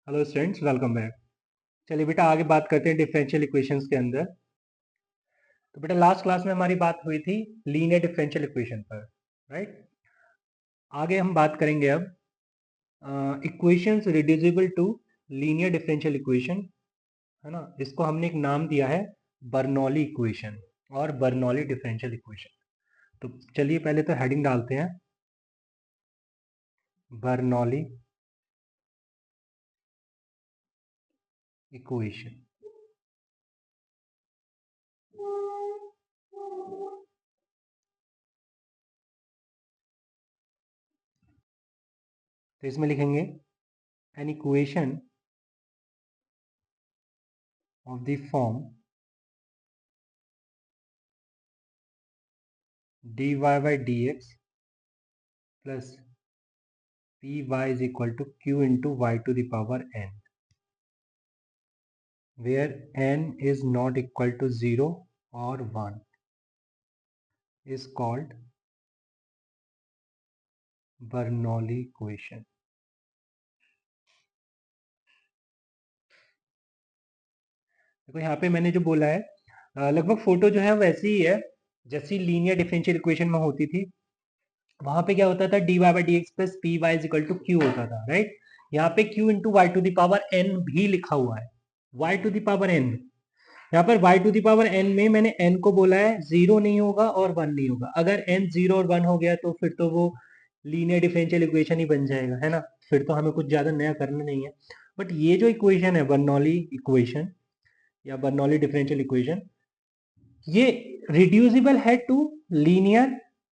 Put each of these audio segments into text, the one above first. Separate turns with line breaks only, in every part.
Hello students, welcome back. चलिए बेटा, आगे बात करते हैं डिफरेंशियल इक्वेशंस के अंदर। तो बेटा, लास्ट क्लास में हमारी बात हुई थी लीनियर डिफरेंशियल इक्वेशन पर, राइट। आगे हम बात करेंगे अब equations reducible to linear differential equation, है ना। इसको हमने एक नाम दिया है बर्नौली इक्वेशन और बर्नौली डिफरेंशियल इक्वेशन। तो चलिए पहले तो हेडिंग डालते हैं, बर्नौली इक्वेशन। तो इसमें लिखेंगे an equation of the form dy by dx plus py is equal to q into y to the power n, where n is not equal to 0 or 1 is called Bernoulli equation. देखो यहाँ पे मैंने जो बोला है लगभग photo जो है वैसी ही है जैसी लीनियर डिफरेंशियल इक्वेशन में होती थी। वहां पे क्या होता था, dy by dx plus py is equal to q होता था, राइट। यहाँ पे q into y to the power n भी लिखा हुआ है, y to the power n। यहाँ पर y to the power n में मैंने n को बोला है 0 नहीं होगा और 1 नहीं होगा। अगर n 0 और 1 हो गया तो फिर तो वो लीनियर डिफरेंशियल इक्वेशन ही बन जाएगा, है ना। फिर तो हमें कुछ ज़्यादा नया करना नहीं है। बट ये जो इक्वेशन है बर्नौली इक्वेशन या बर्नौली डिफरेंशियल इक्वेशन, ये रिड्यूसिबल है टू लीनियर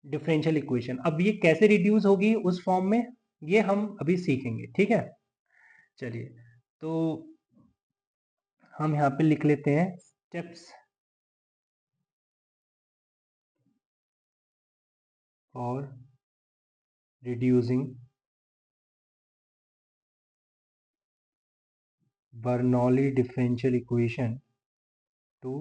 डिफरेंशियल इक्वेशन। अब ये कैसे रिड्यूस होगी उस फॉर्म में, ये हम अभी सीखेंगे, ठीक है। चलिए, तो हम यहाँ पे लिख लेते हैं स्टेप्स और reducing Bernoulli differential equation to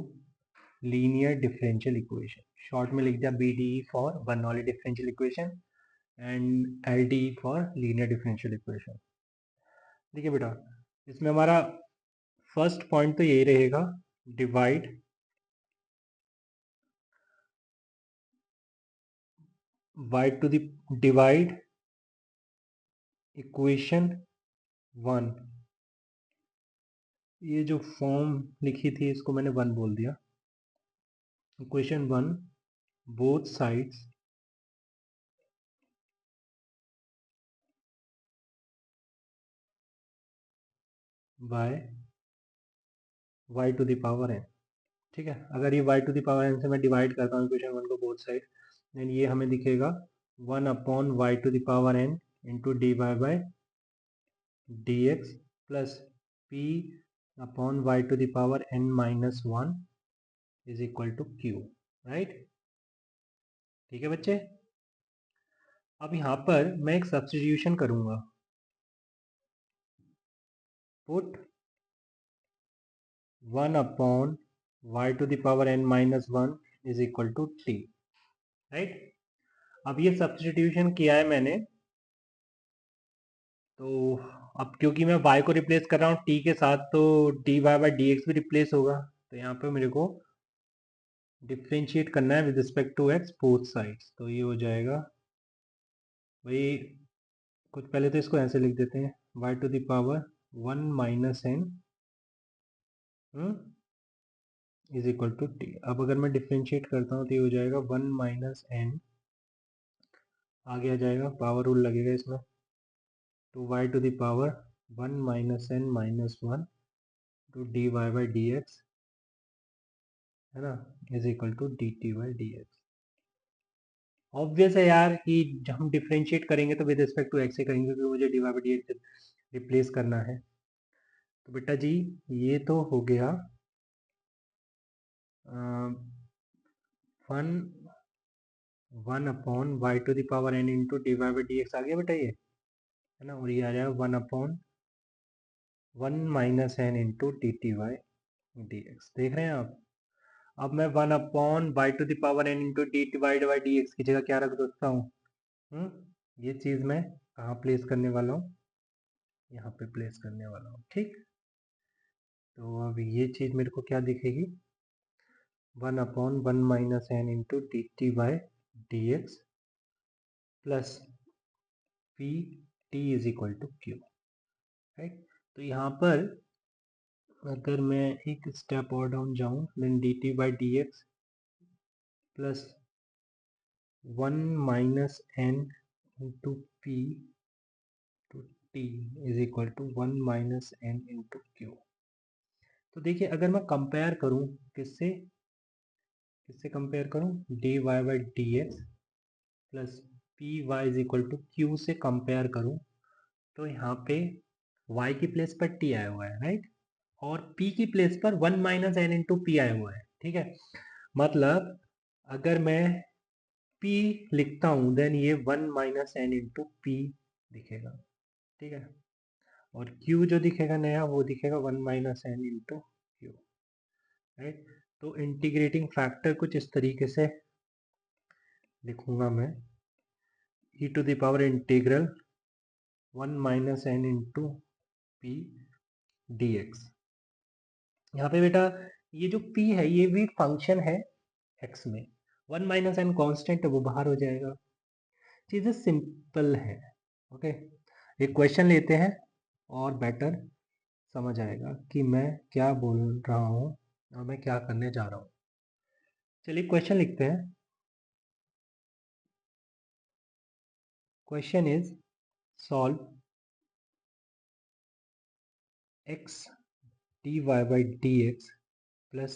linear differential equation। Short में लिख दिया BDE for Bernoulli differential equation and LDE for linear differential equation। देखिए बेटा, इसमें हमारा फर्स्ट पॉइंट तो यही रहेगा, divide y to the divide equation 1। ये जो फॉर्म लिखी थी इसको मैंने 1 बोल दिया। Equation 1 both sides by y to the power n, ठीक है। अगर ये y to the power n से मैं डिवाइड करता हूँ इक्वेशन 1 को बोथ साइड, देन ये हमें दिखेगा 1 upon y to the power n into D Y by D x plus p upon y to the power n minus 1 is equal to q, right. ठीक है बच्चे। अब यहाँ पर मैं एक सब्स्टिट्यूशन करूँगा, put 1 upon y to the power n minus 1 is equal to t, right. अब ये सब्स्टिट्यूशन किया है मैंने, तो अब क्योंकि मैं y को रिप्लेस कर रहा हूँ t के साथ, तो dy बाई डी एक्स भी रिप्लेस होगा। तो यहाँ पे मेरे को डिफ्रेंशिएट करना है with respect to x both sides. तो ये हो जाएगा भाई, कुछ पहले तो इसको ऐसे लिख देते हैं, y to the power 1 minus n is equal to t। अब अगर मैं डिफ्रेंशिएट करता हूँ तो ये हो जाएगा 1 माइनस n, आगे आ जाएगा पावर रूल लगेगा इसमें, to y to the power 1 minus n minus 1 to d Y by D x, है ना, is equal to D t by D x. Obvious है यार कि जब हम डिफ्रेंशिएट करेंगे तो विद रिस्पेक्ट टू एक्स से करेंगे, क्योंकि मुझे d Y by D x replace करना है। तो बेटा जी, ये तो हो गया 1 upon Y to the power N into D Y by D X आ गया बेटा ये, है ना। और ये आ जाएगा 1 upon 1 minus n into d t y d x. देख रहे हैं आप। अब मैं 1 upon Y to the power N into d divide by D x की जगह क्या रख सकता हूँ, ये चीज़ मैं कहाँ प्लेस करने वाला हूँ, यहाँ पे प्लेस करने वाला हूँ, ठीक। तो अब ये चीज़ मेरे को क्या दिखेगी, 1/1 minus n into d t by D x plus p t is equal to q, right. तो यहाँ पर अगर मैं एक स्टेप और डाउन जाऊँ, then d t by D x plus 1 minus n into p to t is equal to 1 minus n into q. तो देखिए अगर मैं कंपेयर करूँ किससे किससे कंपेयर करूँ, d Y by D x plus P y is equal to q से compare करूँ, तो यहाँ पे y की प्लेस पर t आया हुआ है, राइट, और p की प्लेस पर 1 माइनस एन इंटू पी आया हुआ है, ठीक है। मतलब अगर मैं p लिखता हूँ देन ये 1 माइनस एन इंटू पी दिखेगा, ठीक है, और q जो दिखेगा नया वो दिखेगा 1 minus n into q, right. तो इंटीग्रेटिंग फैक्टर कुछ इस तरीके से लिखूंगा मैं, e to the power integral 1 minus n into p d x. यहाँ पे बेटा ये जो p है ये भी फंक्शन है x में, 1 माइनस एन कॉन्स्टेंट है वो बाहर हो जाएगा, चीज़ें सिंपल है, ओके। एक क्वेश्चन लेते हैं और बेटर समझ आएगा कि मैं क्या बोल रहा हूँ और मैं क्या करने जा रहा हूँ। चलिए क्वेश्चन लिखते हैं। Question is solve x dy by dx plus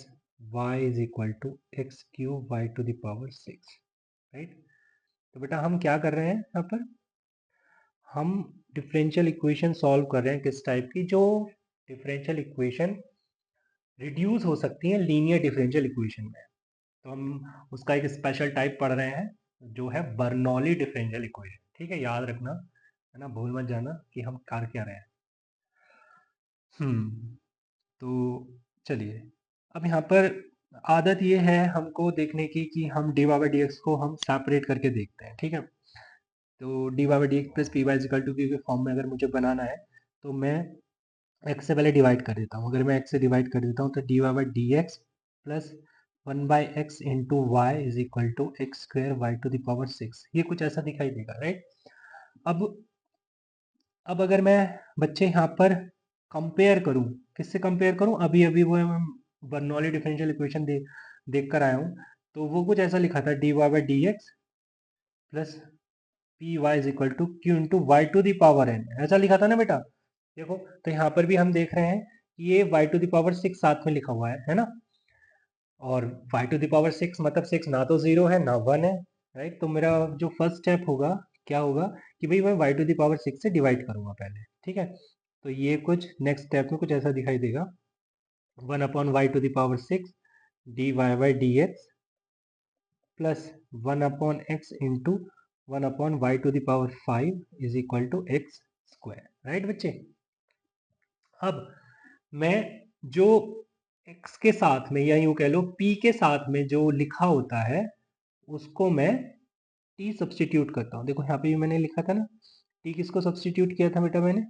y is equal to x cube y to the power 6, right. तो बेटा हम क्या कर रहे हैं यहाँ पर, हम डिफरेंशियल इक्वेशन सॉल्व कर रहे हैं किस टाइप की, जो डिफरेंशियल इक्वेशन रिड्यूस हो सकती है लीनियर डिफरेंशियल इक्वेशन में। तो हम उसका एक स्पेशल टाइप पढ़ रहे हैं जो है बर्नौली डिफरेंशियल इक्वेशन, ठीक है, याद रखना है ना, भूल मत जाना कि हम कर क्या रहे हैं। तो चलिए अब यहाँ पर आदत ये है हमको देखने की कि हम डी वाई डी एक्स को हम सेपरेट करके देखते हैं, ठीक है। तो D y d x plus P Y equal to q के फॉर्म में अगर मुझे बनाना है तो मैं एक्स से पहले डिवाइड कर देता हूँ। अगर मैं एक्स से डिवाइड कर देता हूँ तो D Y by D x plus 1 by x into y is equal to x square y to the power 6, ये कुछ ऐसा दिखाई देगा, राइट। अब अब अगर मैं बच्चे यहाँ पर कंपेयर करूँ, किससे कंपेयर करूँ, अभी अभी वो बर्नौली डिफरेंशियल इक्वेशन देख कर आया हूँ, तो वो कुछ ऐसा लिखा था d Y by D x plus P y is equal to q into y to the power n, ऐसा लिखा था ना बेटा। देखो तो यहाँ पर भी हम देख रहे हैं कि ये y टू द पावर 6 साथ में लिखा हुआ है ना, और y टू द पावर 6 मतलब 6 ना तो 0 है ना 1 है, राइट। तो मेरा जो फर्स्ट स्टेप होगा क्या होगा कि भाई मैं y टू द पावर 6 से डिवाइड करूंगा पहले, ठीक है। तो ये कुछ नेक्स्ट स्टेप में कुछ ऐसा दिखाई देगा, 1 upon Y to the power 6 d Y by D x plus 1 upon x into 1 upon Y to the power 5 is equal to x square, right बच्चे। अब मैं जो x के साथ में या यूं कह लो p के साथ में जो लिखा होता है उसको मैं t सब्सटीट्यूट करता हूँ। देखो यहाँ पे भी मैंने लिखा था ना, t किसको सब्सटीट्यूट किया था बेटा मैंने,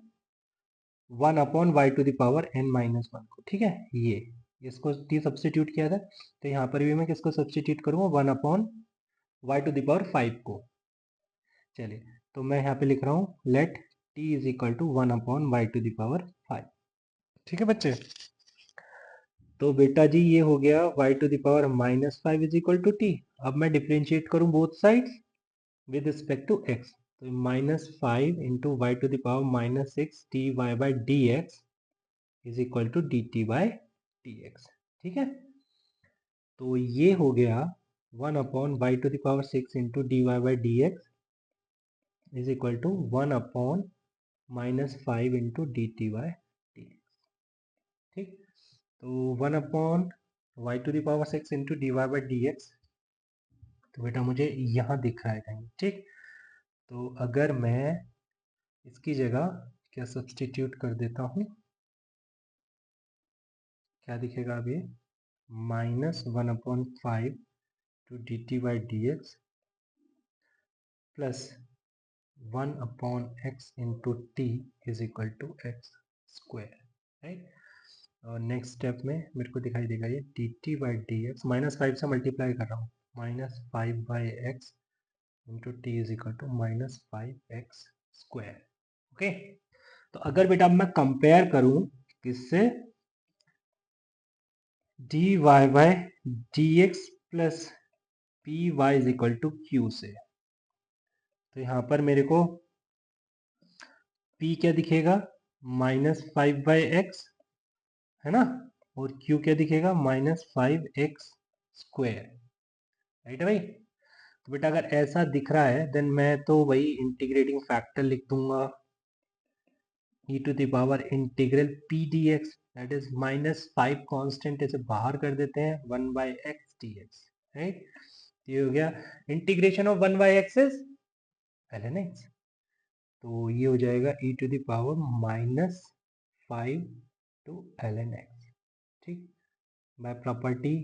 1 upon Y to the power n minus 1 को, ठीक है, ये इसको t सब्सटीट्यूट किया था। तो यहाँ पर भी मैं किसको सब्सटीट्यूट करूँगा, 1 upon Y to the power 5 को। चलिए तो मैं यहाँ पे लिख रहा हूँ let t is equal to 1 upon Y to the power 5, ठीक है बच्चे। तो बेटा जी ये हो गया y to the power -5 is equal to t. अब मैं डिफ्रेंशिएट करूं both sides with respect to x, तो -5 into y to the power -6 t y by D x is equal to D t by D x, ठीक है। तो ये हो गया 1 upon Y to the power 6 into D Y by D x is equal to 1 upon -5 into d t by D x, ठीक। तो 1 upon Y to the power 6 into D Y by D x, तो बेटा मुझे यहाँ दिख रहा है कहीं, ठीक। तो अगर मैं इसकी जगह क्या सब्सटीट्यूट कर देता हूँ, क्या दिखेगा अब ये, -1/5 to D t by D x plus 1/x into t is equal to x square, right. और नेक्स्ट स्टेप में मेरे को दिखाई देगा ये d t by D x, -5 से मल्टीप्लाई कर रहा हूँ, -5/x into t is equal to -5x square. Okay, तो अगर बेटा मैं कंपेयर करूं किससे, d Y by D x plus P y is equal to q से, तो यहाँ पर मेरे को p क्या दिखेगा, -5/x, है ना, और q क्या दिखेगा, -5x स्क्वायर, राइट है भाई। तो बेटा अगर ऐसा दिख रहा है देन मैं तो वही इंटीग्रेटिंग फैक्टर लिख दूंगा, e to the power integral p dx, that is -5 constant इसे बाहर कर देते हैं, 1/x dx, राइट। ये हो गया integration of 1/x is ln x, तो ये हो जाएगा e to the power -5 to ln x, ठीक। बाय प्रॉपर्टी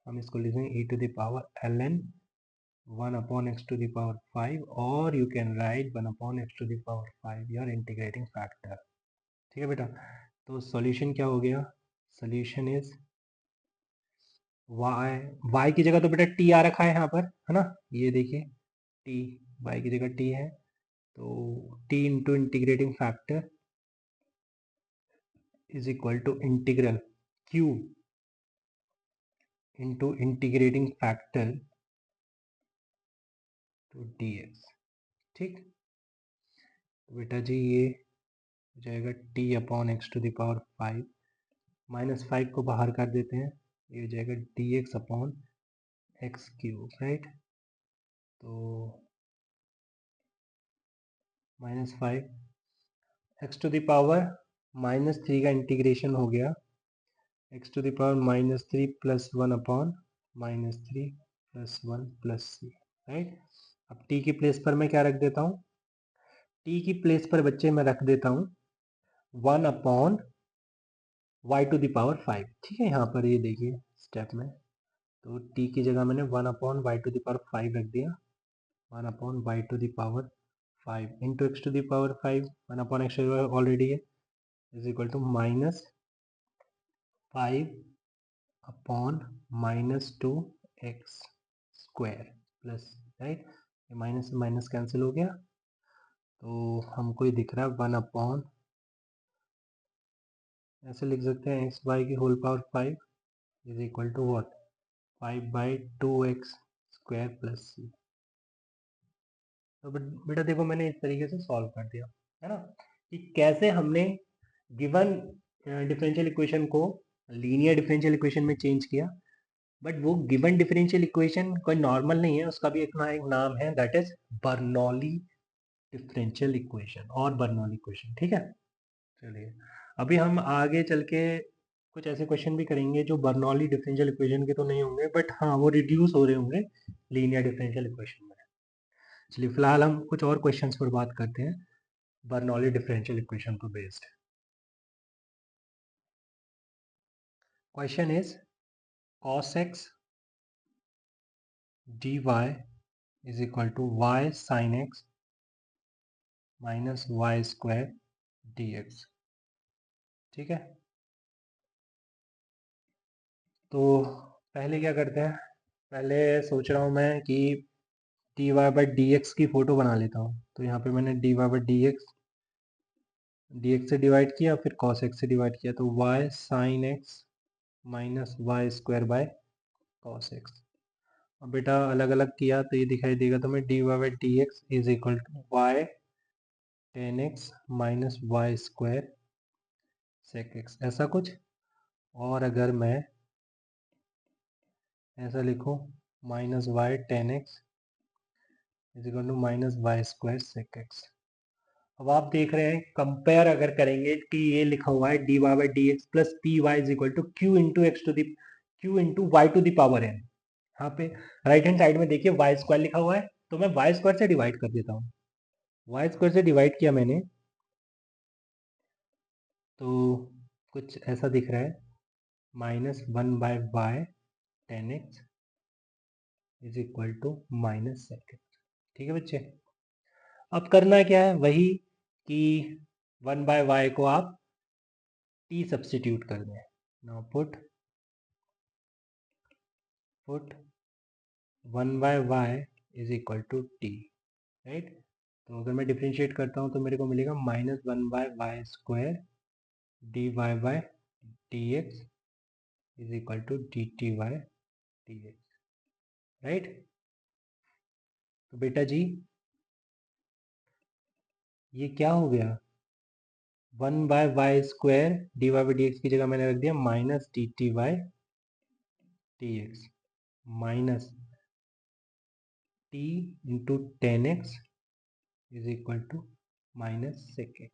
हम इसको लिखेंगे e to the power ln 1/x to the power 5, और you can write 1/x to the power 5 your integrating factor, ठीक है बेटा। तो सॉल्यूशन क्या हो गया, सॉल्यूशन इज y की जगह तो बेटा t आ रखा है यहाँ पर, है ना, ये देखिए t, y की जगह t है, तो t into integrating factor is equal to integral q into integrating factor to dx, ठीक। तो बेटा जी ये हो जाएगा t/x टू द पावर 5, -5 को बाहर कर देते हैं, ये हो जाएगा dx/x³, राइट। तो -5 x टू द पावर -3 का इंटीग्रेशन हो गया, x to the power -3 plus 1/-3 plus 1 plus c, right. अब t की प्लेस पर मैं क्या रख देता हूँ, t की प्लेस पर बच्चे मैं रख देता हूँ 1/y टू द पावर 5, ठीक है। यहाँ पर ये देखिए स्टेप में, तो t की जगह मैंने 1/y टू द पावर 5 रख दिया, 1/y to the power 5 into x to the power 5, 1/x already है, is equal to -5/-2x square plus, right, ये माइनस से माइनस कैंसिल हो गया, तो हमको ये दिख रहा है 1/, ऐसे लिख सकते हैं x/y की whole power 5 is equal to what, 5/2x square plus c। तो बेटा देखो मैंने इस तरीके से सॉल्व कर दिया, है ना, कि कैसे हमने गिवन डिफरेंशियल इक्वेशन को लीनियर डिफरेंशियल इक्वेशन में चेंज किया। बट वो गिवन डिफरेंशियल इक्वेशन कोई नॉर्मल नहीं है, उसका भी अपना एक नाम है, that is Bernoulli differential equation और बर्नौली इक्वेशन, ठीक है। चलिए अभी हम आगे चल के कुछ ऐसे क्वेश्चन भी करेंगे जो बर्नौली डिफरेंशियल इक्वेशन के तो नहीं होंगे, बट हाँ वो रिड्यूस हो रहे होंगे लीनियर डिफरेंशियल इक्वेशन में। चलिए फिलहाल हम कुछ और क्वेश्चंस पर बात करते हैं बर्नौली डिफरेंशियल इक्वेशन पर based. Question is cos x dy is equal to y sin x minus y square dx, ठीक है। तो पहले क्या करते हैं, पहले सोच रहा हूँ मैं कि dy बाई डी एक्स की फ़ोटो बना लेता हूँ। तो यहाँ पे मैंने dy बाई डी एक्स से डिवाइड किया, फिर cos x से डिवाइड किया, तो y sin x minus y square by cos x। अब बेटा अलग अलग किया तो ये दिखाई देगा, तो मैं dy by D x is equal to y tan x minus y square sec x, ऐसा कुछ। और अगर मैं ऐसा लिखूँ -y10x is equal to -y² sec x। अब आप देख रहे हैं कंपेयर अगर करेंगे कि ये लिखा हुआ है dy by D x plus P y is equal to q into x to the q into y to the power n। यहाँ पे राइट हैंड साइड में देखिए वाई स्क्वायर लिखा हुआ है, तो मैं वाई स्क्वायर से डिवाइड कर देता हूँ। वाई स्क्वायर से डिवाइड किया मैंने तो कुछ ऐसा दिख रहा है -1/y10x is equal to -sec x, ठीक है बच्चे। अब करना क्या है, वही कि 1/y को आप t सब्स्टिट्यूट कर दें। Now put 1/y is equal to t, right. तो अगर मैं डिफ्रेंशिएट करता हूँ तो मेरे को मिलेगा -1/y² dy/dx is equal to dt/dx, right. तो बेटा जी ये क्या हो गया, 1/y² dy/dx की जगह मैंने रख दिया -dt/dx minus t into 10x is equal to -sec x,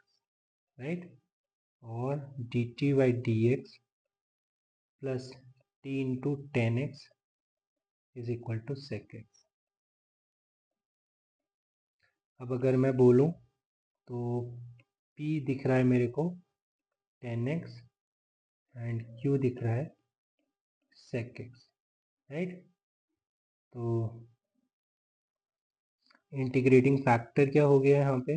right. और dt/dx plus t into 10x is equal to sec x। अब अगर मैं बोलूँ तो p दिख रहा है मेरे को 10x एंड q दिख रहा है sec x, राइट। तो इंटीग्रेटिंग फैक्टर क्या हो गया यहाँ पे,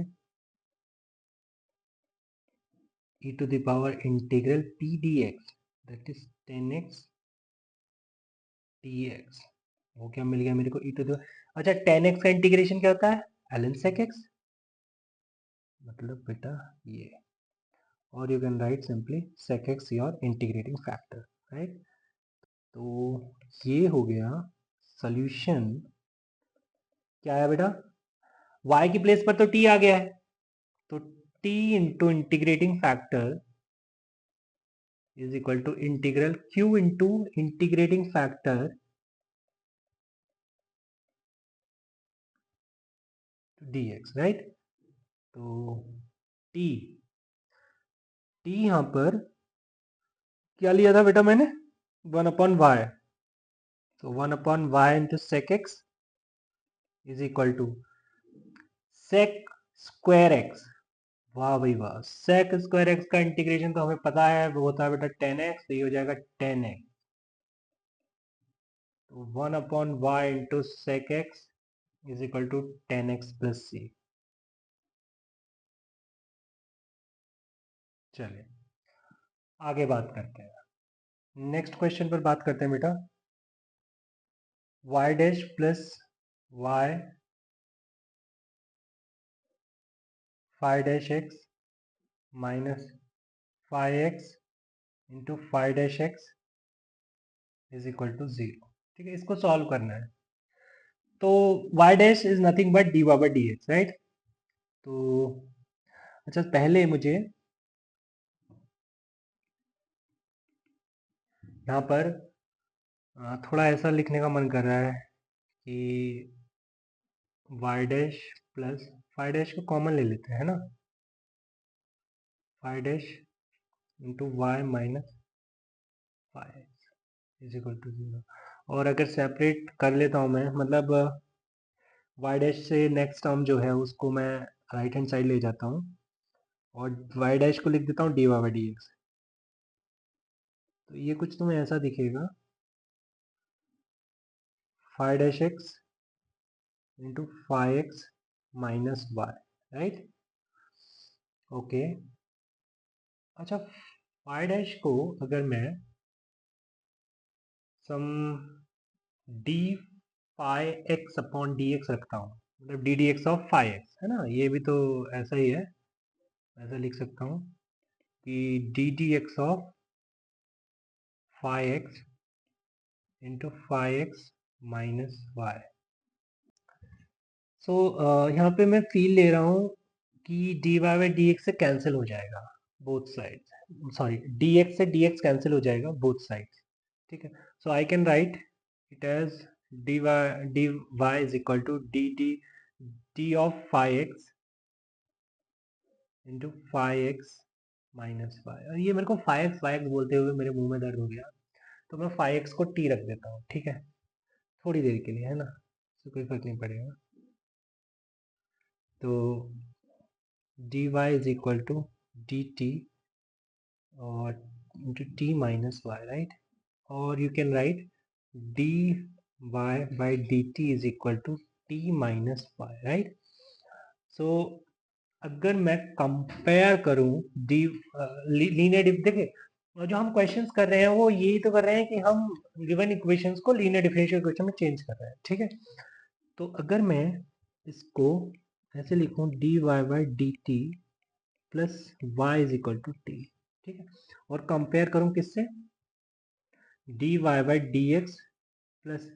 e to the power integral p dx that is 10x dx। वो क्या मिल गया मेरे को, e टू द, अच्छा 10x का इंटीग्रेशन क्या होता है, ln sec x, मतलब बेटा ये, और you can right simply sec x your integrating factor, right. तो ये हो गया सॉल्यूशन। क्या है बेटा, y की प्लेस पर तो t आ गया है, तो t into integrating factor is equal to integral q into integrating factor dx, right. तो t यहाँ पर क्या लिया था बेटा मैंने, 1/y, तो 1/y into sec x is equal to sec square x। वाह भाई वाह, sec स्क्वायर x का इंटीग्रेशन तो हमें पता है वो होता है बेटा 10x, तो ये हो जाएगा 10x, तो 1/y into sec x is equal to 10x plus c। चलिए आगे बात करते हैं, नेक्स्ट क्वेश्चन पर बात करते हैं बेटा। y dash plus y 5 dash x minus 5x into 5 dash x is equal to 0, ठीक है। इसको सॉल्व करना है, तो y dash is nothing but dy by D x, right. तो अच्छा पहले मुझे यहाँ पर थोड़ा ऐसा लिखने का मन कर रहा है कि y डैश प्लस 5 डैश को कॉमन ले लेते हैं, है ना, 5 dash into y minus 5 is equal to 0। और अगर सेपरेट कर लेता हूँ मैं, मतलब y डैश से नेक्स्ट टर्म जो है उसको मैं राइट हैंड साइड ले जाता हूँ और y डैश को लिख देता हूँ D Y by D x, तो ये कुछ तुम्हें ऐसा दिखेगा 5 dash X into 5x minus Y, right. Okay, अच्छा 5 डैश को अगर मैं सम D 5x upon D X रखता हूँ, मतलब D D X of 5x, है ना, ये भी तो ऐसा ही है, ऐसा लिख सकता हूँ कि D D X of 5x into 5x minus Y. So यहाँ पे मैं फील ले रहा हूँ कि D Y by D X से कैंसिल हो जाएगा both sides, sorry D X से डी एक्स कैंसिल हो जाएगा बोथ साइड्स, ठीक है। So I can write it as D Y is equal to D D D of 5x into 5x minus Y. और ये मेरे को 5x बोलते हुए मेरे मुंह में दर्द हो गया, तो मैं 5x को t रख देता हूँ, ठीक है, थोड़ी देर के लिए, है ना, तो कोई फर्क नहीं पड़ेगा। तो dy is equal to D T और into T minus Y, right. और you can write D Y by D T is equal to T minus Y, right. So अगर मैं कंपेयर करूं डी लीनियर देखिए, जो हम क्वेश्चंस कर रहे हैं वो यही तो कर रहे हैं कि हम गिवन इक्वेशंस को लीनियर डिफरेंशियल इक्वेशन में चेंज कर रहे हैं, ठीक है। तो अगर मैं इसको ऐसे लिखूं d Y by D t plus y is equal to t, ठीक है, और कंपेयर करूं किससे, d Y by D x plus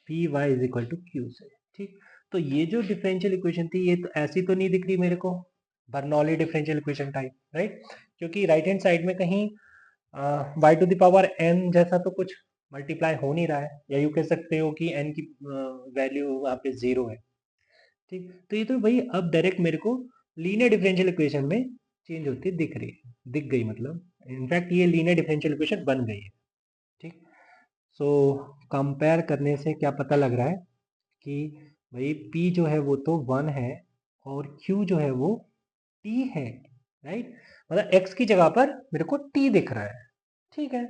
P y is equal to q से, ठीक। तो ये जो डिफरेंशियल इक्वेशन थी ये तो ऐसी तो नहीं दिख रही मेरे को, Bernoulli differential equation type, right, क्योंकि राइट हैंड साइड में कहीं y to the power n जैसा तो कुछ मल्टीप्लाई हो नहीं रहा है, या यू कह सकते हो कि n की वैल्यू वहाँ पे 0 है, ठीक। तो ये तो भाई अब डायरेक्ट मेरे को लीनियर डिफरेंशियल इक्वेशन में चेंज होती दिख रही है, दिख गई, मतलब इनफैक्ट ये लीनियर डिफरेंशियल इक्वेशन बन गई है, ठीक। सो कंपेयर करने से क्या पता लग रहा है कि भाई p जो है वो तो 1 है और q जो है वो t है, राइट, मतलब x की जगह पर मेरे को t दिख रहा है, ठीक है।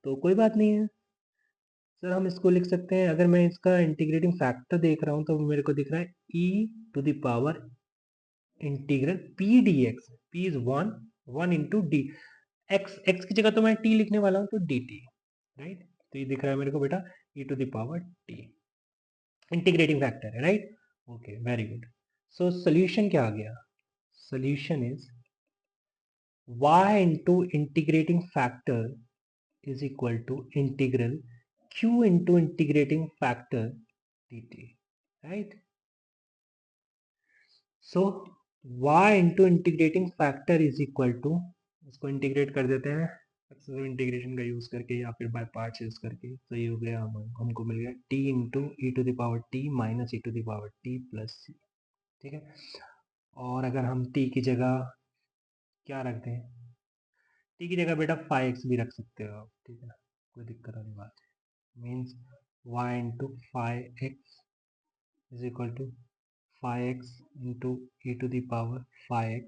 तो कोई बात नहीं है सर, हम इसको लिख सकते हैं, अगर मैं इसका इंटीग्रेटिंग फैक्टर देख रहा हूँ तो मेरे को दिख रहा है e to the power integral p dx, p is 1 into d, x की जगह तो मैं t लिखने वाला हूँ तो dt, राइट। तो ये दिख रहा है मेरे को बेटा e to the power t, integrating factor है, right. Okay, very good. So solution क्या आ गया, solution is y into integrating factor is equal to integral q into integrating factor dt, right? So y into integrating factor is equal to, इसको integrate कर देते हैं successive integration का use करके या फिर बाय पार्ट्स यूज करके, तो ये हो गया हमको मिल गया t into E to the power T minus E to the power T plus C, ठीक है। और अगर हम t की जगह क्या रखते हैं, t की जगह बेटा 5x भी रख सकते हो आप, ठीक है, कोई दिक्कत वाली बात है, means y into 5x is equal to 5x into e to the power 5x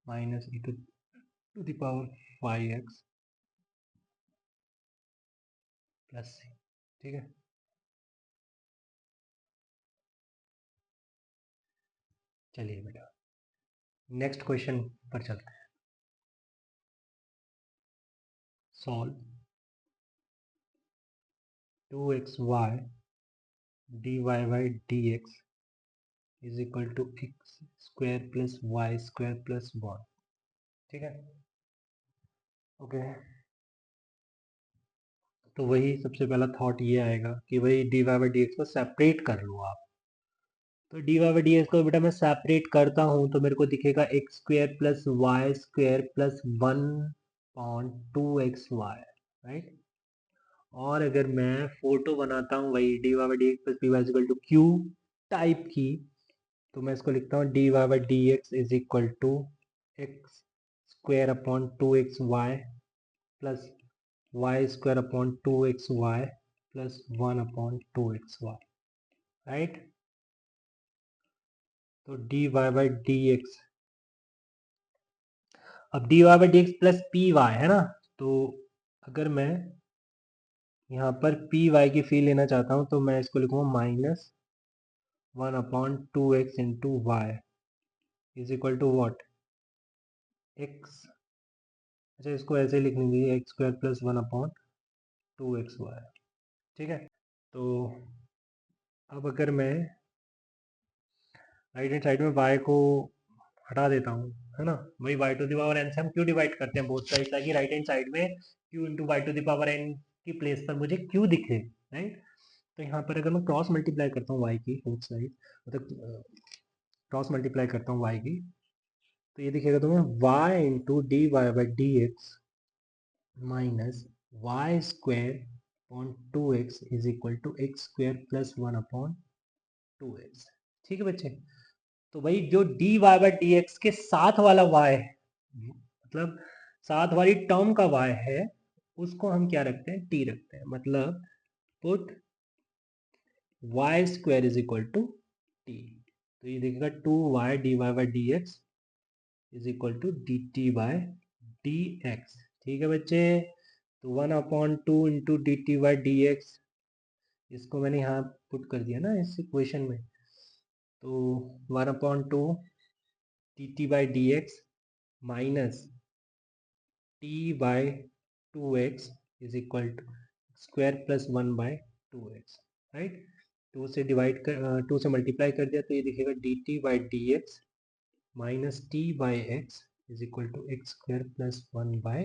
minus e to the power 5x plus c, ठीक है। चलिए बेटा नेक्स्ट क्वेश्चन पर चलते हैं। Solve 2xy dy by dx is equal to x square plus y square plus 1, ठीक है। Okay, तो वही सबसे पहला थॉट ये आएगा कि भाई dy by dx को सेपरेट कर लो आप, तो D Y by D x को बेटा मैं सेपरेट करता हूँ तो मेरे को दिखेगा X square plus Y square plus 1/2xy, right. और अगर मैं फोटो बनाता हूँ वही D Y by D x plus P Y equal to Q type की, तो मैं इसको लिखता हूँ D Y by D x is equal to x square upon 2xy plus Y square upon 2xy plus 1/2xy, right. तो D Y by D X, अब D Y by D x plus P Y है ना, तो अगर मैं यहाँ पर P Y की फी लेना चाहता हूँ तो मैं इसको लिखूँगा minus 1/2x into y is equal to what, x, अच्छा इसको ऐसे लिखने दीजिए एक्स स्क्वायर प्लस 1/2xy, ठीक है। तो अब अगर मैं राइट हैंड साइड में y को हटा देता हूँ, है ना, वही y to the power n से हम क्यों डिवाइड करते हैं बोथ साइड, ताकि राइट हैंड साइड में q into y to the power n की प्लेस पर मुझे q दिखे, राइट। तो यहाँ पर अगर मैं क्रॉस मल्टीप्लाई करता हूँ y की बोथ साइड, मतलब क्रॉस मल्टीप्लाई करता हूँ y की, तो ये दिखेगा तुम्हें y into D Y by D x minus y square upon 2x is equal to x square plus 1/2x, ठीक है बच्चे। तो भाई जो d Y by D x के साथ वाला y है, मतलब साथ वाली टर्म का y है, उसको हम क्या रखते हैं, t रखते हैं, मतलब put y square is equal to t, तो ये देखिएगा 2y d Y by D x is equal to D t by D x, ठीक है बच्चे। तो 1/2 into d t by D x, इसको मैंने यहाँ पुट कर दिया ना इस इक्वेशन में, तो 1/2 dt by dx minus t by 2x is equal to square plus 1 by 2x, right. 2 से मल्टीप्लाई कर दिया तो ये दिखेगा dt by dx minus t by x is equal to x square plus 1 by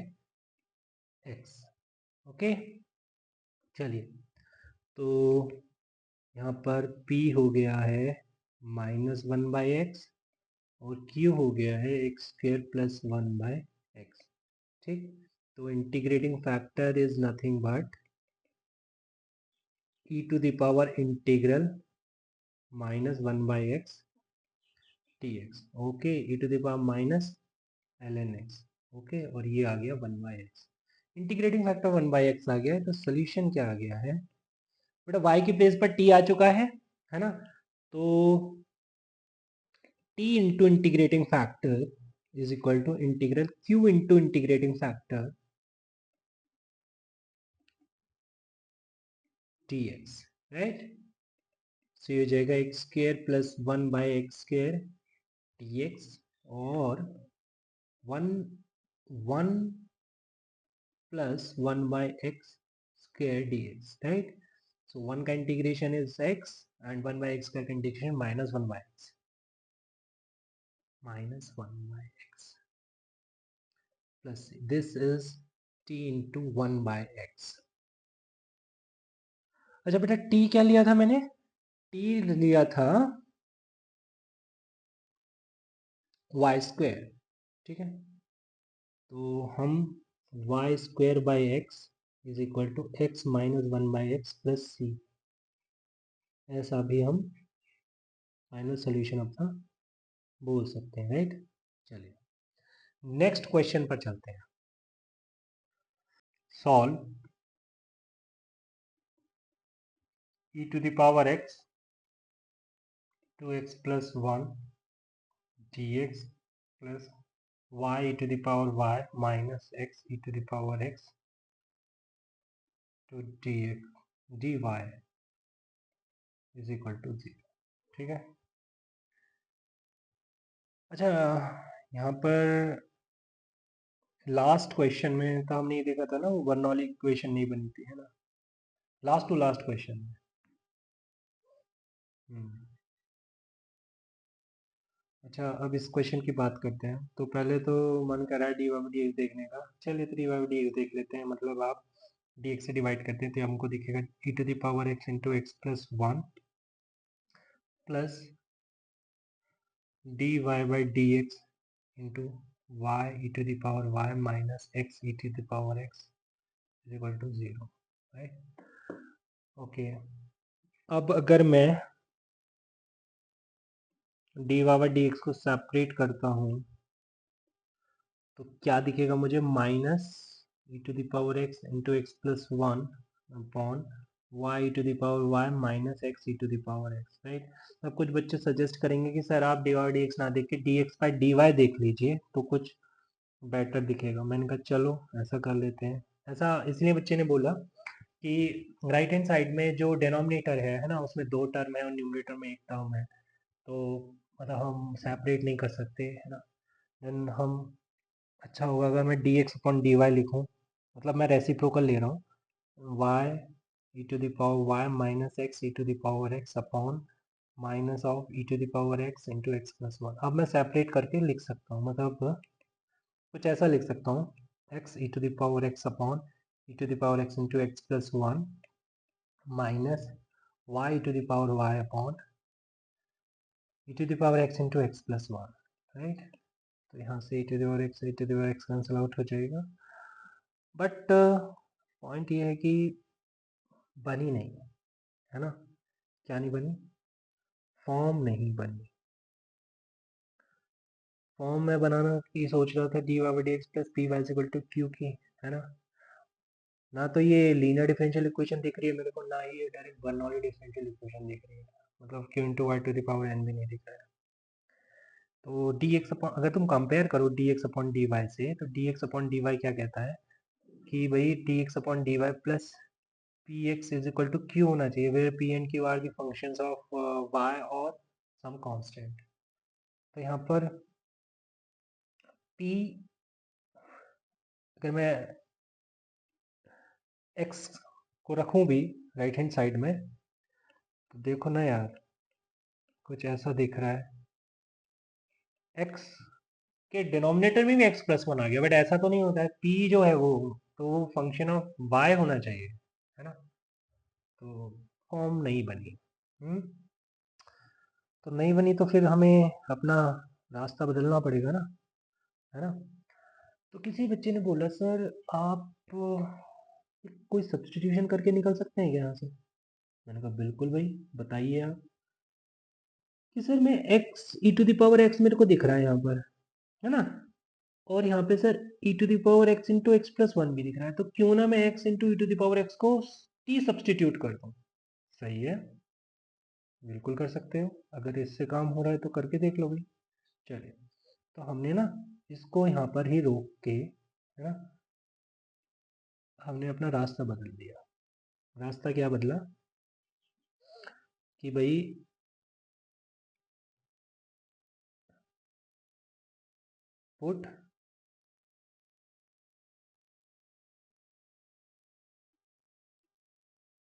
x। Okay, चलिए, तो यहाँ पर p हो गया है -1 by x और q हो गया है x square plus 1 by x, ठीक। तो integrating factor is nothing but e to the power integral -1 by x dx, okay, e to the power minus ln x, okay, और ये आ गया 1 by x। Integrating factor 1 by x आ गया है, तो सोल्यूशन क्या आ गया है बेटा, y की प्लेस पर t आ चुका है ना, तो t into integrating factor is equal to integral q into integrating factor dx, right. So ये हो जाएगा X square plus 1 by X square dx और 1 plus 1 by X square dx, right. So 1 का integration is x and 1 by X का integration -1 by X, -1 by x plus this is t into 1 by X. अच्छा बेटा, t क्या लिया था मैंने, t लिया था वाई स्क्वायर, ठीक है। तो हम y square by x is equal to x minus 1 by x plus c, ऐसा भी हम फाइनल सोल्यूशन अपना बोल सकते हैं, राइट। चलिए नेक्स्ट क्वेश्चन पर चलते हैं। Solve e to the power x 2x plus 1 dx plus y e to the power y minus x e to the power x to dx dy is equal to 0, ठीक है। अच्छा, यहाँ पर last question में तो हमने ये देखा था ना, वो बर्नौली इक्वेशन नहीं बनी थी, है ना, लास्ट टू लास्ट क्वेश्चन में। अच्छा, अब इस क्वेश्चन की बात करते हैं। तो पहले तो मन कर रहा है डी बाई डी एक्स देखने का, चलिए तो डी बाई डी एक्स देख लेते हैं। मतलब आप डी एक्स से डिवाइड करते हैं तो हमको दिखेगा e to the power x into x plus 1 plus d Y by D x into y e to the power y minus x e to the power x is equal to 0, right. Okay, अब अगर मैं d Y by D x को separate करता हूँ तो क्या दिखेगा मुझे, minus E to the power x into x plus 1 upon Y to the power y minus x e to the power x, right. अब कुछ बच्चे सजेस्ट करेंगे कि सर आप डी वाई डी एक्स ना देख के d x by d y देख लीजिए तो कुछ बेटर दिखेगा। मैंने कहा चलो ऐसा कर लेते हैं। ऐसा इसलिए बच्चे ने बोला कि राइट हैंड साइड में जो डिनोमिनेटर है ना, उसमें 2 टर्म है और न्यूमरेटर में 1 टर्म है, तो मतलब हम सेपरेट नहीं कर सकते, है ना। देन हम, अच्छा होगा अगर मैं d x upon d y लिखूँ, मतलब मैं रेसिप्रोकल ले रहा हूँ, y e to the power y minus x e to the power x upon minus of e to the power x into x plus 1। अब मैं सेपरेट करके लिख सकता हूँ, मतलब कुछ ऐसा लिख सकता हूँ, x e to the power x upon e to the power x into x plus 1 minus y to the power y upon e to the power x into x plus 1, right. तो यहाँ से e to the power x cancel out हो जाएगा, but point ये है कि बनी नहीं, है ना। क्या नहीं बनी, फॉर्म नहीं बनी। फॉर्म में बनाना की सोच रहा था d Y by D x plus P Y equal to q की, है ना। ना तो ये लीनियर डिफरेंशियल इक्वेशन दिख रही है मेरे को, ना ही ये डायरेक्ट बर्नौली डिफरेंशियल इक्वेशन दिख रही है, मतलब q into y to the power n भी नहीं दिख रहा है। तो डी एक्स अपॉन, अगर तुम कंपेयर करो d x upon d y से, तो d x upon d y क्या कहता है कि भाई d x upon d y plus p x is equal to q होना चाहिए, where p and q are the functions of y और सम कांस्टेंट। तो यहाँ पर p अगर मैं x को रखूं भी राइट हैंड साइड में, तो देखो ना यार, कुछ ऐसा दिख रहा है, x के डिनोमिनेटर में भी x प्लस वन आ गया, बट ऐसा तो नहीं होता है। p जो है वो तो फंक्शन ऑफ y होना चाहिए, है ना। तो फॉर्म नहीं बनी। तो नहीं बनी तो फिर हमें अपना रास्ता बदलना पड़ेगा ना, है ना। तो किसी बच्चे ने बोला सर आप कोई सब्स्टिट्यूशन करके निकल सकते हैं क्या यहाँ से। मैंने कहा बिल्कुल भाई, बताइए आप। कि सर मैं x e to the power x मेरे को दिख रहा है यहाँ पर, है ना, और यहाँ पे sir e to the power x into x plus one भी दिख रहा है, तो क्यों ना मैं x into E to the power x को t सब्स्टिट्यूट कर दूँ। सही है, बिल्कुल कर सकते हो, अगर इससे काम हो रहा है तो करके देख लो भाई। चलिए, तो हमने ना इसको यहाँ पर ही रोक के, है ना, हमने अपना रास्ता बदल दिया। रास्ता क्या बदला कि भाई put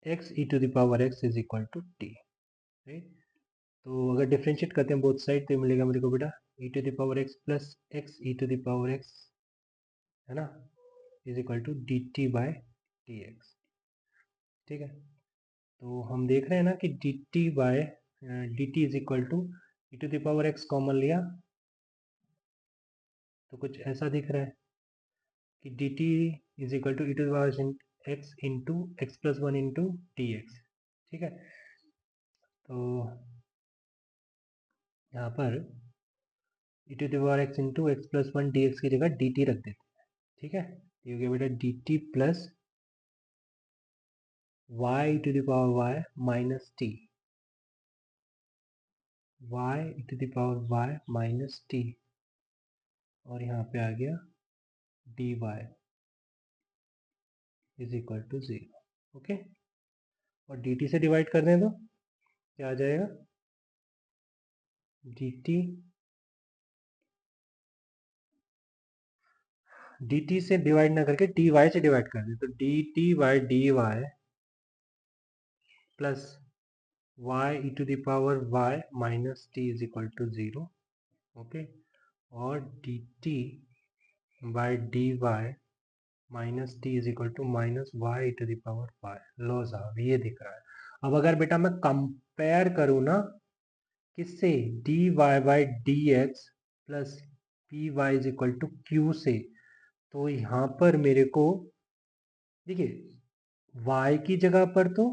x e to the power x is equal to t, right. तो अगर डिफ्रेंशिएट करते हैं बोथ साइड तो मिलेगा मेरे को बेटा e to the power x plus x e to the power x, है ना, is equal to D t by D x. ठीक है, तो हम देख रहे हैं ना कि d t by d T is equal to e to the power x common लिया तो कुछ ऐसा दिख रहा है कि d T is equal to e to the power x into x plus one into d x. ठीक है, तो यहाँ पर e to the power x into x plus one d x की जगह डी टी रख देते हैं। ठीक है, ये हो गया बेटा d t plus y to the power y minus t, y to the power y minus t, और यहाँ पे आ गया d Y is equal to zero. Okay, और डी टी से डिवाइड कर दें तो क्या आ जाएगा, डी टी, डी टी से डिवाइड ना करके डी वाई से डिवाइड कर दें, तो d t by d y plus y e to the power y minus t is equal to zero. Okay, और d t by d y minus t is equal to minus y to the power y. लो साहब ये दिख रहा है। अब अगर बेटा मैं कंपेयर करूँ ना किससे, d Y by D x plus P y is equal to q से, तो यहाँ पर मेरे को देखिए y की जगह पर तो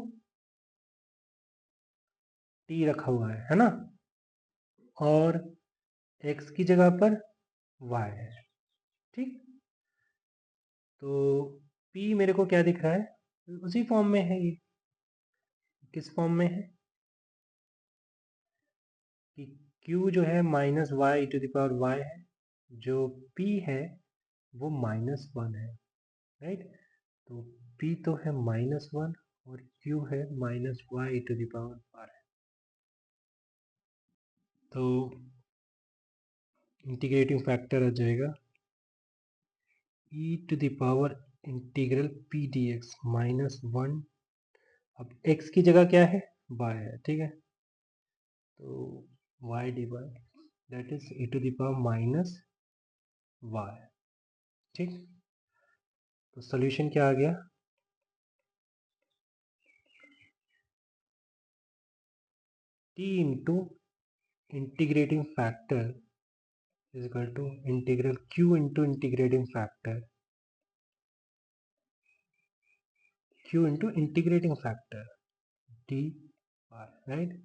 t रखा हुआ है ना, और x की जगह पर y है। ठीक, तो p मेरे को क्या दिख रहा है, उसी फॉर्म में है। ये किस फॉर्म में है कि q जो है minus y to the power y है, जो p है वो माइनस वन है, राइट। तो p तो है माइनस वन और q है minus y to the power y. तो इंटीग्रेटिंग फैक्टर आ जाएगा e to the power integral p d x minus one. अब x की जगह क्या है, y है। ठीक है, तो y d y that is e to the power minus y। ठीक, तो सोल्यूशन क्या आ गया, t into integrating factor is equal to integral q into integrating factor, q into integrating factor d y, right.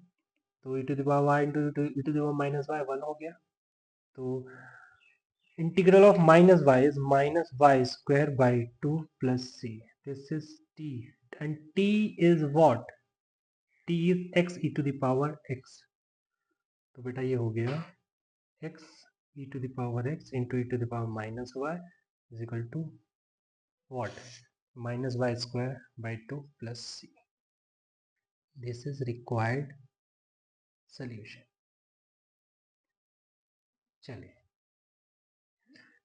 तो e to the power y into e to the power minus y one हो गया। तो integral of minus y is minus y square by 2 plus c. This is t, and t is what, t is x e to the power x। तो बेटा ये हो गया x e to the power x into e to the power minus y is equal to what, minus y square by 2 plus c। This is required solution। चलिए,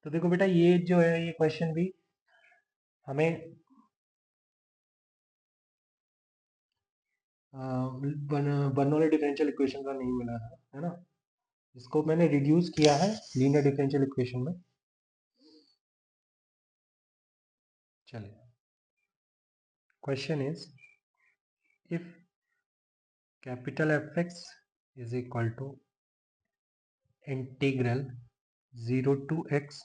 तो देखो बेटा, ये जो है ये क्वेश्चन भी हमें बर्नौली डिफरेंशियल इक्वेशन का नहीं मिला है ना। इसको मैंने रिड्यूस किया है लीनियर डिफरेंशियल इक्वेशन में। चलिए, question is if capital F x is equal to integral 0 to x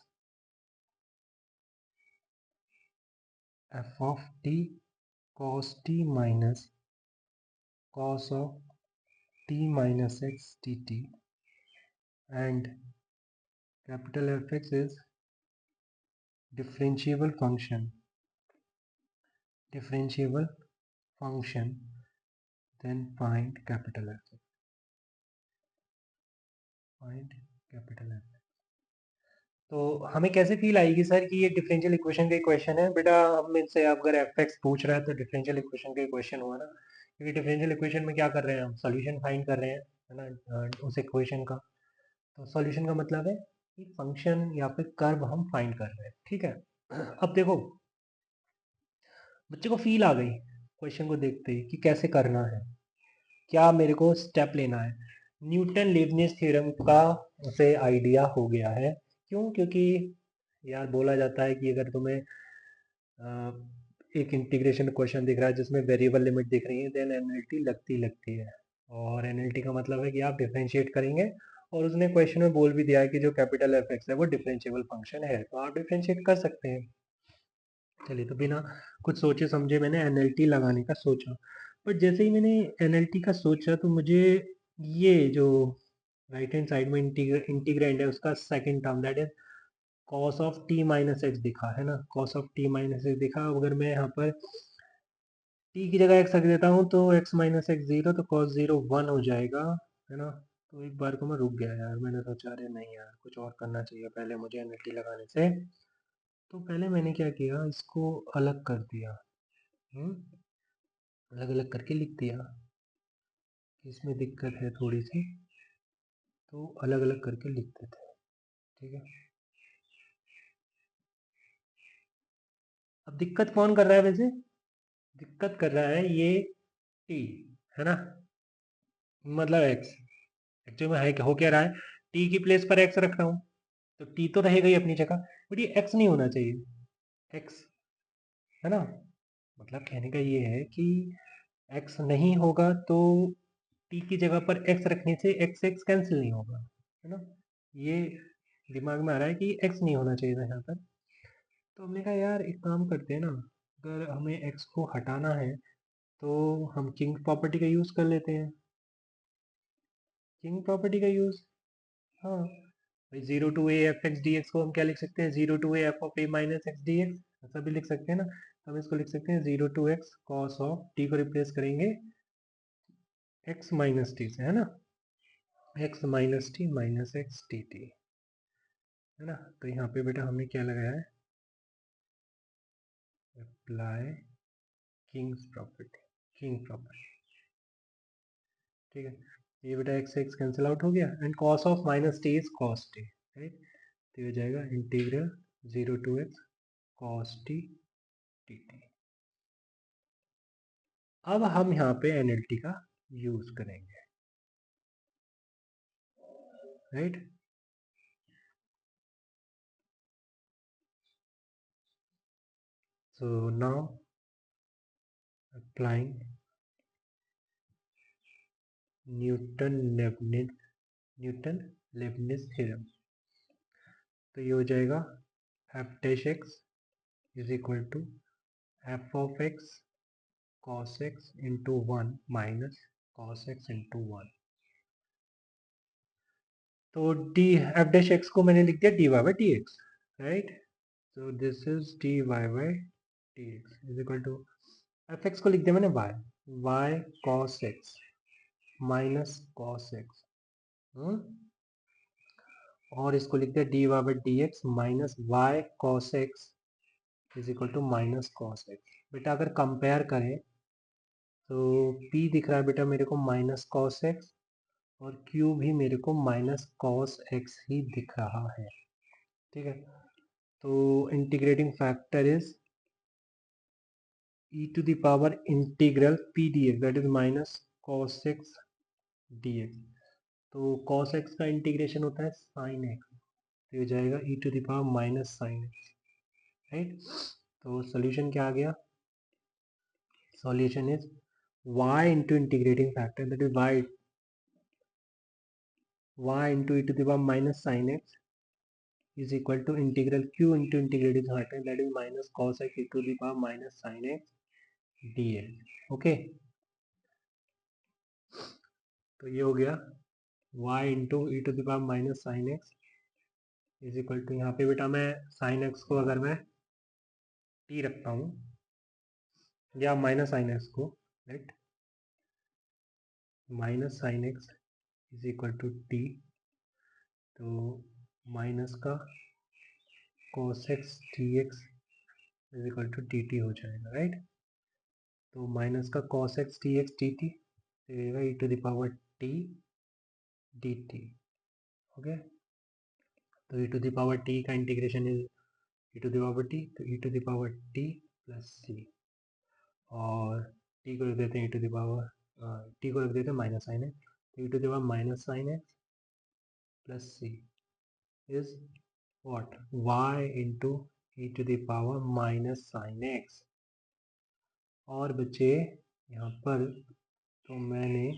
f of t cos t minus cos of t minus x dt and capital Fx is differentiable function then find capital F. तो हमें कैसे feel आएगी sir कि ये differential equation का question है? बेटा हम इनसे अगर एफ एक्स पूछ रहा है तो डिफरेंशियल इक्वेशन का क्वेश्चन हुआ ना, क्योंकि डिफरेंशियल इक्वेशन में क्या कर रहे हैं हम? सॉल्यूशन फाइंड कर रहे हैं, है ना, उस इक्वेशन का। तो सॉल्यूशन का मतलब है कि फंक्शन या फिर कर्व हम फाइंड कर रहे हैं, ठीक है। अब देखो, बच्चे को फील आ गई क्वेश्चन को देखते ही कि कैसे करना है, क्या मेरे को स्टेप लेना है। न्यूटन लीबनिज थ्योरम का उसे आइडिया हो गया है। क्यों? क्योंकि यार बोला जाता है कि अगर तुम्हें एक इंटीग्रेशन क्वेश्चन दिख रहा है जिसमें वेरिएबल लिमिट दिख रही है, देन एनएलटी लगती है। और एनएलटी का मतलब है कि आप डिफरेंशिएट करेंगे, और उसने क्वेश्चन में बोल भी दिया है कि जो कैपिटल एफ एक्स है वो डिफरेंशिएबल फंक्शन है, तो आप डिफरेंशिएट कर सकते हैं। चलिए, तो बिना कुछ सोचे समझे मैंने एनएलटी लगाने का सोचा, बट जैसे ही मैंने एनएलटी का सोचा तो मुझे ये जो राइट हैंड साइड में इंटीग्रेंड है उसका second term, that is cos of T minus x दिखा है ना, cos of T minus x दिखा। अगर मैं यहाँ पर टी की जगह एक्स रख देता हूँ तो एक्स माइनस एक्स जीरो, तो कॉस जीरो वन हो जाएगा, है ना। तो एक बार को मैं रुक गया यार, मैंने सोचा अरे नहीं यार, कुछ और करना चाहिए पहले मुझे एनएलटी लगाने से। तो पहले मैंने क्या किया, इसको अलग कर दिया, अलग अलग करके लिख दिया। इसमें दिक्कत है थोड़ी सी, तो अलग अलग करके लिख देते हैं, ठीक है। अब दिक्कत कौन कर रहा है वैसे? दिक्कत कर रहा है ये टी, है ना, मतलब एक्स। एक्चुअली में है हो क्या रहा है, टी की प्लेस पर एक्स रख रहा हूँ, तो टी तो रहेगा ही अपनी जगह, बट ये एक्स नहीं होना चाहिए, एक्स, है ना। मतलब कहने का ये है कि एक्स नहीं होगा तो टी की जगह पर एक्स रखने से एक्स एक्स कैंसिल नहीं होगा, है ना। ये दिमाग में आ रहा है कि एक्स नहीं होना चाहिए था यहाँ पर। तो हमने कहा यार एक काम करते हैं ना, अगर हमें एक्स को हटाना है तो हम किंग प्रॉपर्टी का यूज़ कर लेते हैं। किंग प्रॉपर्टी का यूज़, हाँ भाई, zero to a f x d x को हम क्या लिख सकते हैं, zero to a f of a minus x d x, ऐसा भी लिख सकते हैं ना। तो हम इसको लिख सकते हैं zero to x cos of t को रिप्लेस करेंगे एक्स माइनस टी से, है ना, x minus t minus x t t, है ना। तो यहाँ पे बेटा हमने क्या लगाया है, apply Kings property, king property, ठीक है। ये बेटा एक्स एक्स कैंसिल आउट हो गया, and cos of minus t is cos t, right. तो ये हो जाएगा integral zero to x cos t t t. अब हम यहाँ पे एनएलटी का यूज करेंगे, right. So now applying Newton Leibniz theorem. तो ये हो जाएगा f dash x is equal to f of x cos x into one minus cos x into one. तो डी एफ डैश एक्स को मैंने लिख दिया d Y by D x, right. So this is d Y by D x is equal to f x को लिख दिया मैंने y, y cos x minus cos x, और इसको लिख दिया d Y by D x minus y cos x is equal to minus cos x. बेटा अगर कंपेयर करें तो p दिख रहा है बेटा मेरे को माइनस कॉस एक्स, और q भी मेरे को माइनस कॉस एक्स ही दिख रहा है, ठीक है। तो integrating factor is e to the power integral p dx, that is minus cos x dx। तो cos x का इंटीग्रेशन होता है sin x, तो ये जाएगा e to the power minus sin x, right. तो सॉल्यूशन क्या आ गया, solution is y into integrating factor, that is y into e to the power minus sin x is equal to integral q into integrating factor, that is minus cos x e to the power minus sin x dx, okay. तो ये हो गया y into E to the power minus sine x is equal to, यहाँ पे बेटा मैं sign x को अगर मैं t रखता हूँ या माइनस साइन एक्स को, right, minus sine x is equal to t, तो माइनस का cos x dx is equal to dt हो जाएगा, राइट। तो माइनस का cos x dx dt देगा e to the power t dt, okay. तो e to the power t का integration is e to the power t, तो e to the power t plus c, और t को रख देते हैं e to the power, t को रख देते हैं माइनस साइन एक्स, तो e to the power minus sine x plus c is what, y into e to the power minus sine x. और बच्चे यहाँ पर तो मैंने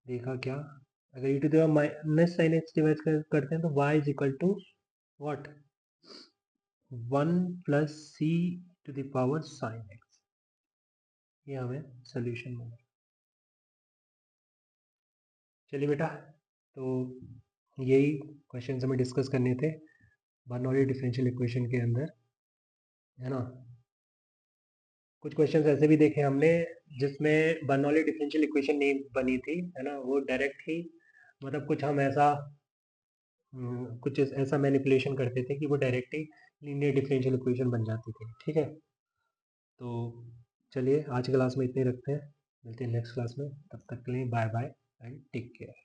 देखा क्या, अगर e to the power minus sine x divide करते हैं तो y is equal to what, 1 plus c to the power sine x, ये हमें सोल्यूशन मिला। चलिए बेटा, तो यही क्वेश्चन हमें डिस्कस करने थे बर्नौली डिफरेंशियल इक्वेशन के अंदर, है ना। कुछ क्वेश्चंस ऐसे भी देखे हमने जिसमें बर्नौली डिफरेंशियल इक्वेशन नहीं बनी थी, है ना, वो डायरेक्ट ही मतलब कुछ हम ऐसा कुछ ऐसा मैनिपुलेशन करते थे कि वो डायरेक्ट ही लीनियर डिफरेंशियल इक्वेशन बन जाती थी, ठीक है। तो चलिए आज क्लास में इतने रखते हैं, मिलते हैं नेक्स्ट क्लास में, तब तक के लिए bye bye and take care.